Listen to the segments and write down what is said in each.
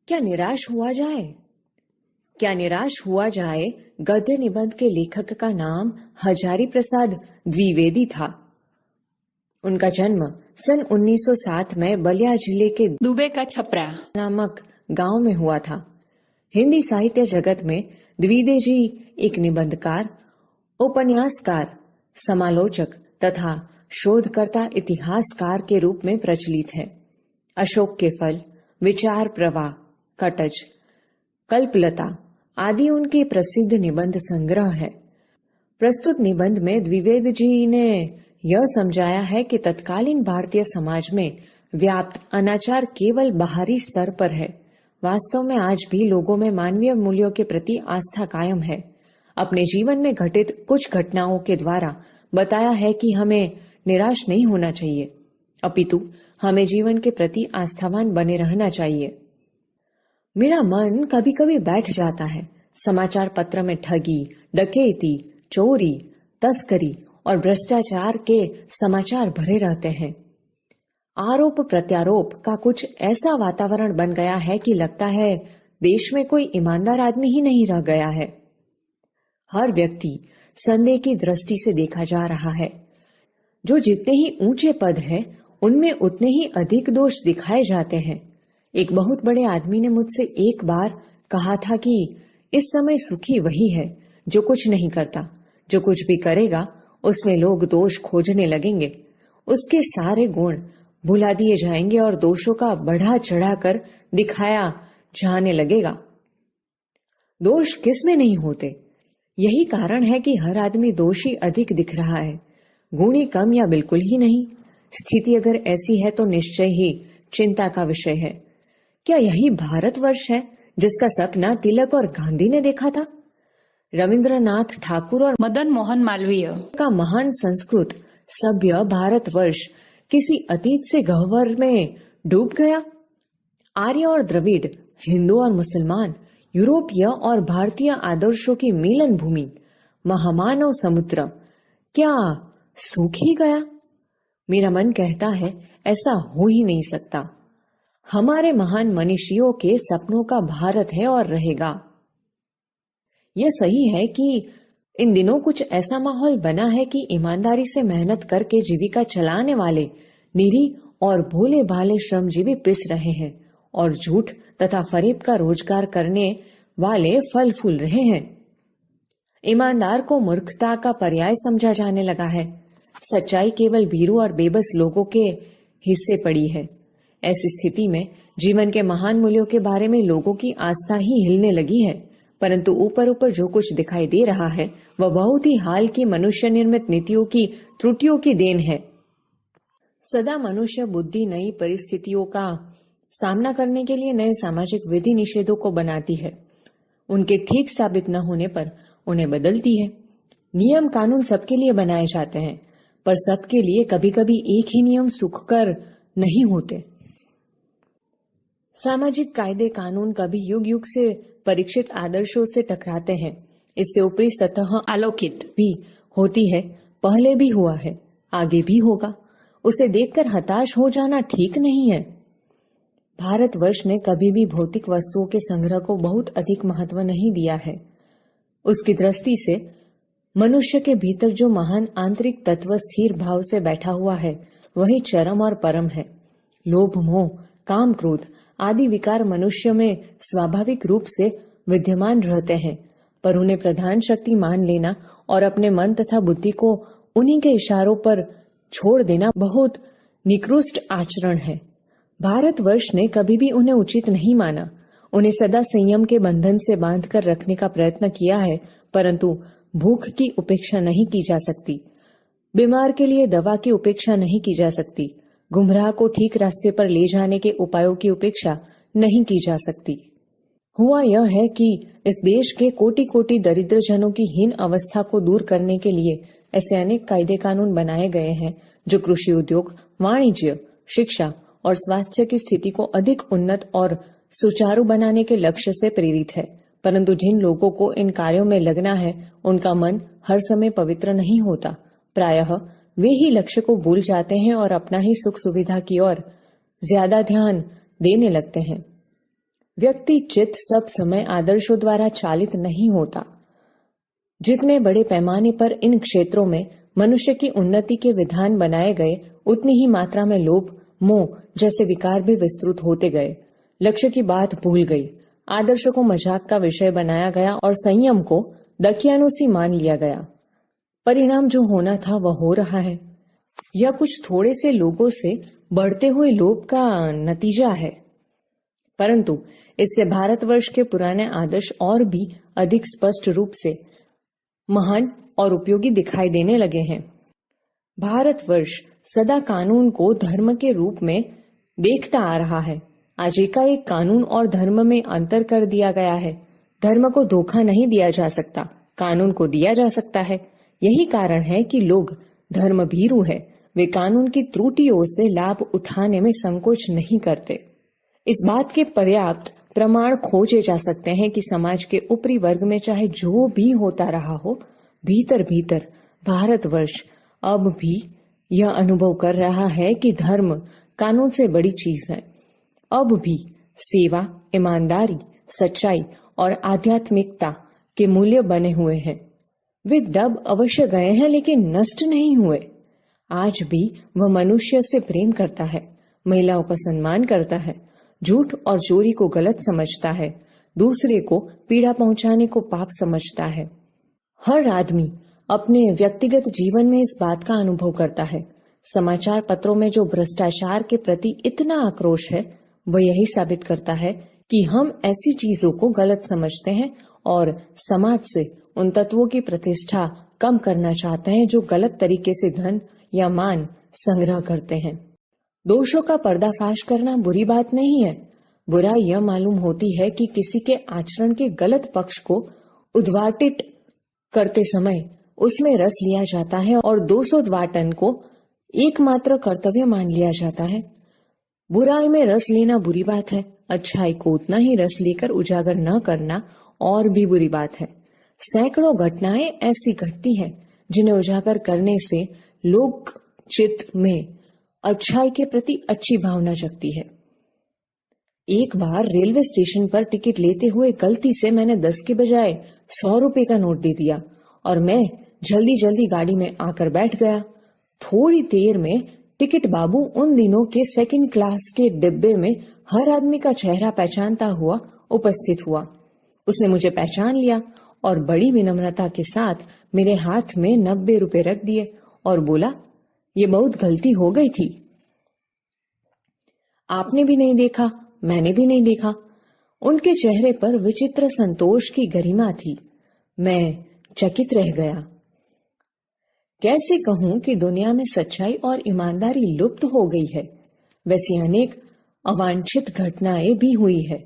क्या निराश हुआ जाए? क्या निराश हुआ जाए गद्य निबंध के लेखक का नाम हजारी प्रसाद द्विवेदी था। उनका जन्म सन 1907 में बलिया जिले के दुबे का छपरा नामक गांव में हुआ था। हिंदी साहित्य जगत में द्विवेदी जी एक निबंधकार, उपन्यासकार, समालोचक तथा शोधकर्ता इतिहासकार के रूप में प्रचलित है। अशोक के फल, विचार प्रवाह, कटज, कल्पलता आदि उनके प्रसिद्ध निबंध संग्रह है। प्रस्तुत निबंध में द्विवेदी जी ने यह समझाया है कि तत्कालीन भारतीय समाज में व्याप्त अनाचार केवल बाहरी स्तर पर है। वास्तव में आज भी लोगों में मानवीय मूल्यों के प्रति आस्था कायम है। अपने जीवन में घटित कुछ घटनाओं के द्वारा बताया है कि हमें निराश नहीं होना चाहिए, अपितु हमें जीवन के प्रति आस्थावान बने रहना चाहिए। मेरा मन कभी कभी बैठ जाता है। समाचार पत्र में ठगी, डकैती, चोरी, तस्करी और भ्रष्टाचार के समाचार भरे रहते हैं। आरोप प्रत्यारोप का कुछ ऐसा वातावरण बन गया है कि लगता है देश में कोई ईमानदार आदमी ही नहीं रह गया है। हर व्यक्ति संदेह की दृष्टि से देखा जा रहा है। जो जितने ही ऊंचे पद हैं, उनमें उतने ही अधिक दोष दिखाए जाते हैं। एक बहुत बड़े आदमी ने मुझसे एक बार कहा था कि इस समय सुखी वही है जो कुछ नहीं करता। जो कुछ भी करेगा उसमें लोग दोष खोजने लगेंगे, उसके सारे गुण भुला दिए जाएंगे और दोषों का बढ़ा चढ़ाकर दिखाया जाने लगेगा। दोष किसमें नहीं होते? यही कारण है कि हर आदमी दोषी अधिक दिख रहा है, गुणी कम या बिल्कुल ही नहीं। स्थिति अगर ऐसी है तो निश्चय ही चिंता का विषय है। क्या यही भारतवर्ष है जिसका सपना तिलक और गांधी ने देखा था? रविंद्रनाथ ठाकुर और मदन मोहन मालवीय का महान संस्कृत सभ्य भारतवर्ष किसी अतीत से गह्वर में डूब गया। आर्य और द्रविड़, हिंदू और मुसलमान, यूरोपीय और भारतीय आदर्शों की मिलन भूमि महामानव समुद्र क्या सूख ही गया? मेरा मन कहता है ऐसा हो ही नहीं सकता। हमारे महान मनीषियों के सपनों का भारत है और रहेगा। यह सही है कि इन दिनों कुछ ऐसा माहौल बना है कि ईमानदारी से मेहनत करके जीविका चलाने वाले निरीह और भोले भाले श्रमजीवी पिस रहे हैं और झूठ तथा फरेब का रोजगार करने वाले फल फूल रहे हैं। ईमानदार को मूर्खता का पर्याय समझा जाने लगा है। सच्चाई केवल भीरू और बेबस लोगों के हिस्से पड़ी है। ऐसी स्थिति में जीवन के महान मूल्यों के बारे में लोगों की आस्था ही हिलने लगी है, परंतु ऊपर ऊपर जो कुछ दिखाई दे रहा है वह बहुत ही हाल की मनुष्य निर्मित नीतियों की त्रुटियों की देन है। सदा मनुष्य बुद्धि नई परिस्थितियों का सामना करने के लिए नए सामाजिक विधि निषेधों को बनाती है। उनके ठीक साबित न होने पर उन्हें बदलती है। नियम कानून सबके लिए बनाए जाते हैं, पर सबके लिए कभी कभी एक ही नियम सुखकर नहीं होते। सामाजिक कायदे कानून कभी युग युग से परीक्षित आदर्शों से टकराते हैं। इससे ऊपरी सतह आलोकित भी होती है, पहले भी हुआ है, आगे भी होगा। उसे देखकर हताश हो जाना ठीक नहीं है। भारतवर्ष ने कभी भी भौतिक वस्तुओं के संग्रह को बहुत अधिक महत्व नहीं दिया है। उसकी दृष्टि से मनुष्य के भीतर जो महान आंतरिक तत्व स्थिर भाव से बैठा हुआ है वही चरम और परम है। लोभ, मोह, काम, क्रोध आदि विकार मनुष्य में स्वाभाविक रूप से विद्यमान रहते हैं, पर उन्हें प्रधान शक्ति मान लेना और अपने मन तथा बुद्धि को उन्हीं के इशारों पर छोड़ देना बहुत निकृष्ट आचरण है। भारतवर्ष ने कभी भी उन्हें उचित नहीं माना। उन्हें सदा संयम के बंधन से बांधकर रखने का प्रयत्न किया है, परंतु भूख की उपेक्षा नहीं की जा सकती, बीमार के लिए दवा की उपेक्षा नहीं की जा सकती, गुमराह को ठीक रास्ते पर ले जाने के उपायों की उपेक्षा नहीं की जा सकती। हुआ यह है कि इस देश के कोटि कोटि दरिद्र जनों की हीन अवस्था को दूर करने के लिए ऐसे अनेक कायदे कानून बनाए गए हैं जो कृषि उद्योग, वाणिज्य, शिक्षा और स्वास्थ्य की स्थिति को अधिक उन्नत और सुचारू बनाने के लक्ष्य से प्रेरित है। परंतु जिन लोगों को इन कार्यों में लगना है उनका मन हर समय पवित्र नहीं होता। प्रायः वे ही लक्ष्य को भूल जाते हैं और अपना ही सुख सुविधा की ओर ज्यादा ध्यान देने लगते हैं। व्यक्ति चित्त सब समय आदर्शों द्वारा चालित नहीं होता। जितने बड़े पैमाने पर इन क्षेत्रों में मनुष्य की उन्नति के विधान बनाए गए, उतनी ही मात्रा में लोभ, मोह जैसे विकार भी विस्तृत होते गए। लक्ष्य की बात भूल गई, आदर्शों को मजाक का विषय बनाया गया और संयम को दकियानुसी मान लिया गया। परिणाम जो होना था वह हो रहा है। यह कुछ थोड़े से लोगों से बढ़ते हुए लोभ का नतीजा है, परंतु इससे भारतवर्ष के पुराने आदर्श और भी अधिक स्पष्ट रूप से महान और उपयोगी दिखाई देने लगे हैं। भारतवर्ष सदा कानून को धर्म के रूप में देखता आ रहा है। आज एकाएक कानून और धर्म में अंतर कर दिया गया है। धर्म को धोखा नहीं दिया जा सकता, कानून को दिया जा सकता है। यही कारण है कि लोग धर्म भीरू है। वे कानून की त्रुटियों से लाभ उठाने में संकोच नहीं करते। इस बात के पर्याप्त प्रमाण खोजे जा सकते हैं कि समाज के ऊपरी वर्ग में चाहे जो भी होता रहा हो, भीतर भीतर भारतवर्ष अब भी यह अनुभव कर रहा है कि धर्म कानून से बड़ी चीज है। अब भी सेवा, ईमानदारी, सच्चाई और आध्यात्मिकता के मूल्य बने हुए हैं। वे दब अवश्य गए हैं लेकिन नष्ट नहीं हुए। आज भी वह मनुष्य से प्रेम करता है, महिलाओं का सम्मान करता है, झूठ और चोरी को गलत समझता है, दूसरे को पीड़ा पहुंचाने को पाप समझता है। हर आदमी अपने व्यक्तिगत जीवन में इस बात का अनुभव करता है। समाचार पत्रों में जो भ्रष्टाचार के प्रति इतना आक्रोश है, वह यही साबित करता है कि हम ऐसी चीजों को गलत समझते हैं और समाज से उन तत्वों की प्रतिष्ठा कम करना चाहते हैं जो गलत तरीके से धन या मान संग्रह करते हैं। दोषों का पर्दाफाश करना बुरी बात नहीं है। बुराई यह मालूम होती है कि किसी के आचरण के गलत पक्ष को उद्घाटित करते समय उसमें रस लिया जाता है और दोषोद्घाटन को एकमात्र कर्तव्य मान लिया जाता है। बुराई में रस लेना बुरी बात है, अच्छाई को उतना ही रस लेकर उजागर न करना और भी बुरी बात है। सैकड़ों घटनाएं ऐसी घटती हैं जिन्हें उजागर करने से लोक चित्त में अच्छाई के प्रति अच्छी भावना जगती है। एक बार रेलवे स्टेशन पर टिकट लेते हुए गलती से मैंने 10 के बजाय 100 रुपए का नोट दे दिया और मैं जल्दी जल्दी गाड़ी में आकर बैठ गया। थोड़ी देर में टिकट बाबू उन दिनों के सेकंड क्लास के डिब्बे में हर आदमी का चेहरा पहचानता हुआ उपस्थित हुआ। उसने मुझे पहचान लिया और बड़ी विनम्रता के साथ मेरे हाथ में 90 रुपए रख दिए और बोला, ये बहुत गलती हो गई थी। आपने भी नहीं देखा, मैंने भी नहीं देखा। उनके चेहरे पर विचित्र संतोष की गरिमा थी। मैं चकित रह गया। कैसे कहूं कि दुनिया में सच्चाई और ईमानदारी लुप्त हो गई है। वैसी अनेक अवांछित घटनाएं भी हुई है,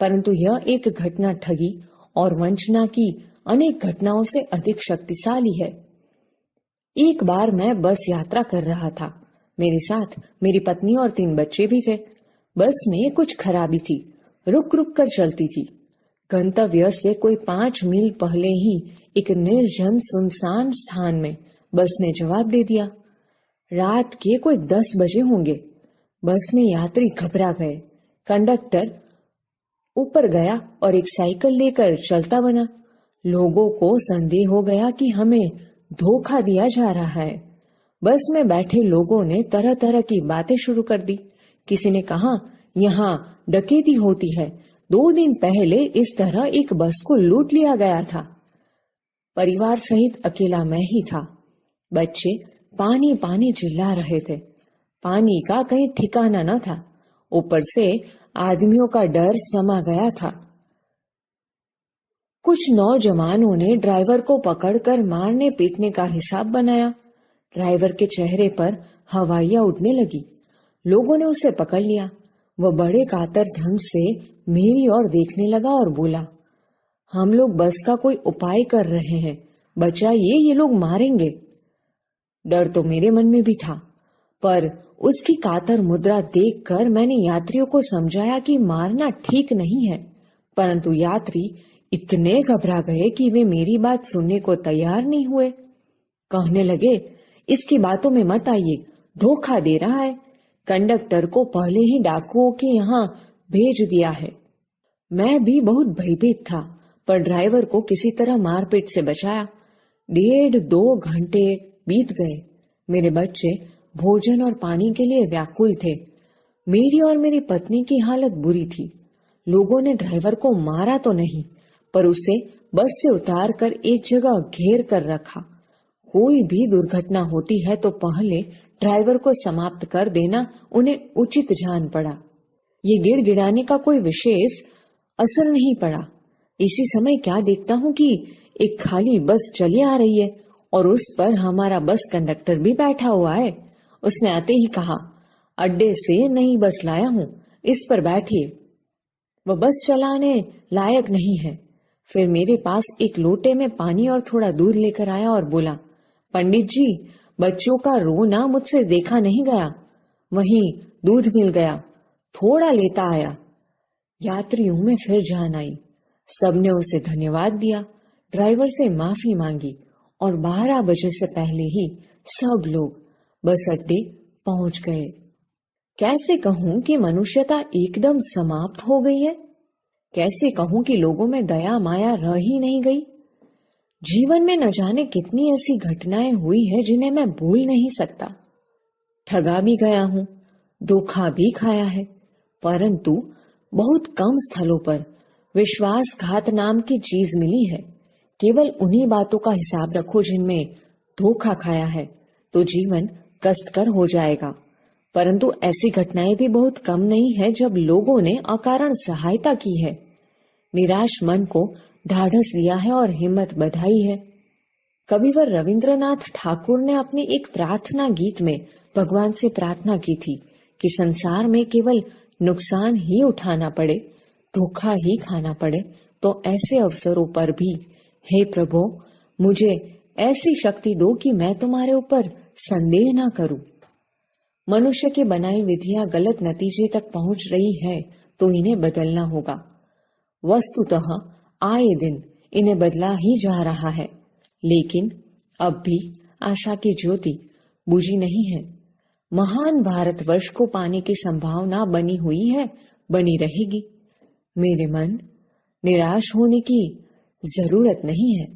परंतु यह एक घटना ठगी और वंचना की अनेक घटनाओं से अधिक शक्तिशाली है। एक बार मैं बस यात्रा कर रहा था। मेरे साथ मेरी पत्नी और 3 बच्चे भी थे। बस में कुछ खराबी थी, रुक रुक कर चलती थी। गंतव्य से कोई 5 मील पहले ही एक निर्जन सुनसान स्थान में बस ने जवाब दे दिया। रात के कोई 10 बजे होंगे। बस में यात्री घबरा गए। कंडक्टर ऊपर गया और एक साइकिल लेकर चलता बना। लोगों को संदेह हो गया कि हमें धोखा दिया जा रहा है। बस में बैठे लोगों ने तरह तरह की बातें शुरू कर दी। किसी ने कहा, यहाँ डकैती होती है, 2 दिन पहले इस तरह एक बस को लूट लिया गया था। परिवार सहित अकेला मैं ही था। बच्चे पानी पानी चिल्ला रहे थे। पानी का कहीं ठिकाना न था। ऊपर से आदमियों का डर समा गया था। कुछ नौजवानों ने ड्राइवर को पकड़कर मारने पीटने का हिसाब बनाया। ड्राइवर के चेहरे पर हवाइयां उड़ने लगी। लोगों ने उसे पकड़ लिया। वह बड़े कातर ढंग से मेरी ओर देखने लगा और बोला, हम लोग बस का कोई उपाय कर रहे हैं, बचाइए, ये लोग मारेंगे। डर तो मेरे मन में भी था, पर उसकी कातर मुद्रा देखकर मैंने यात्रियों को समझाया कि मारना ठीक नहीं है। परंतु यात्री इतने घबरा गए कि वे मेरी बात सुनने को तैयार नहीं हुए। कहने लगे, इसकी बातों में मत आइए, धोखा दे रहा है। कंडक्टर को पहले ही डाकुओं के यहाँ भेज दिया है। मैं भी बहुत भयभीत था, पर ड्राइवर को किसी तरह मारपीट से बचाया। 1.5-2 घंटे बीत गए। मेरे बच्चे भोजन और पानी के लिए व्याकुल थे। मेरी और मेरी पत्नी की हालत बुरी थी। लोगों ने ड्राइवर को मारा तो नहीं, पर उसे बस से उतार कर एक जगह घेर कर रखा। कोई भी दुर्घटना होती है तो पहले ड्राइवर को समाप्त कर देना उन्हें उचित जान पड़ा। ये गिड़गिड़ाने का कोई विशेष असर नहीं पड़ा। इसी समय क्या देखता हूँ कि एक खाली बस चली आ रही है और उस पर हमारा बस कंडक्टर भी बैठा हुआ है। उसने आते ही कहा, अड्डे से नई बस लाया हूँ, इस पर बैठिए। वह बस चलाने लायक नहीं है। फिर मेरे पास एक लोटे में पानी और थोड़ा दूध लेकर आया और बोला, पंडित जी, बच्चों का रोना मुझसे देखा नहीं गया। वहीं दूध मिल गया, थोड़ा लेता आया। यात्रियों में फिर जान आई। सबने उसे धन्यवाद दिया, ड्राइवर से माफी मांगी और 12 बजे से पहले ही सब लोग बस अड्डे पहुंच गए। कैसे कहूं कि मनुष्यता एकदम समाप्त हो गई है? कैसे कहूं कि लोगों में दया माया रह ही नहीं गई? जीवन में न जाने कितनी ऐसी घटनाएं हुई है जिन्हें मैं भूल नहीं सकता। ठगा भी गया हूं, धोखा भी खाया है, परंतु बहुत कम स्थलों पर विश्वासघात नाम की चीज मिली है। केवल उन्हीं बातों का हिसाब रखो जिनमें धोखा खाया है, तो जीवन कष्टकर हो जाएगा। परंतु ऐसी घटनाएं भी बहुत कम नहीं है जब लोगों ने अकारण सहायता की है, निराश मन को ढाढ़स दिया है और हिम्मत बधाई है। कविवर रविंद्रनाथ ठाकुर ने अपने एक प्रार्थना गीत में भगवान से प्रार्थना की थी कि संसार में केवल नुकसान ही उठाना पड़े, धोखा ही खाना पड़े, तो ऐसे अवसरों पर भी हे प्रभु, मुझे ऐसी शक्ति दो कि मैं तुम्हारे ऊपर संदेह ना करूं। मनुष्य की बनाई विधियां गलत नतीजे तक पहुंच रही है तो इन्हें बदलना होगा। वस्तुतः आए दिन इन्हें बदला ही जा रहा है, लेकिन अब भी आशा की ज्योति बुझी नहीं है। महान भारतवर्ष को पाने की संभावना बनी हुई है, बनी रहेगी। मेरे मन, निराश होने की जरूरत नहीं है।